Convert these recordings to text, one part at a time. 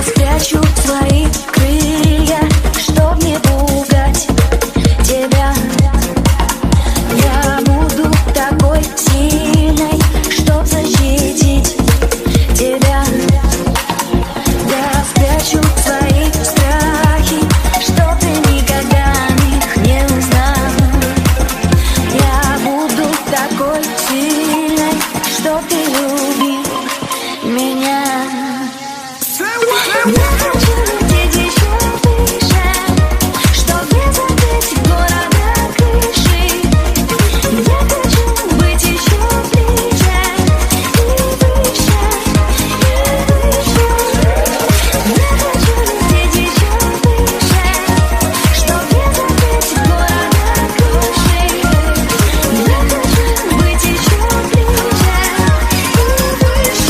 спрячу свои крылья, чтоб не пугать тебя. Я буду такой сильной, чтоб защитить тебя. Я спрячу свои страхи, чтоб ты никогда их не узнал. Я буду такой сильной, чтоб ты любил меня. Я хочу лететь еще выше, чтоб не забыть города крыши. Я хочу быть еще ближе и выше, и выше. Я хочу лететь еще выше, чтоб не забыть города крыши. Я хочу быть еще ближе и выше, и выше.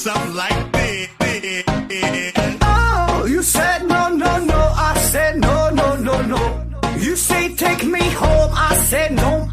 Something like this. Oh, you said no, no, no. I said no, no, no, no. You say take me home. I said no.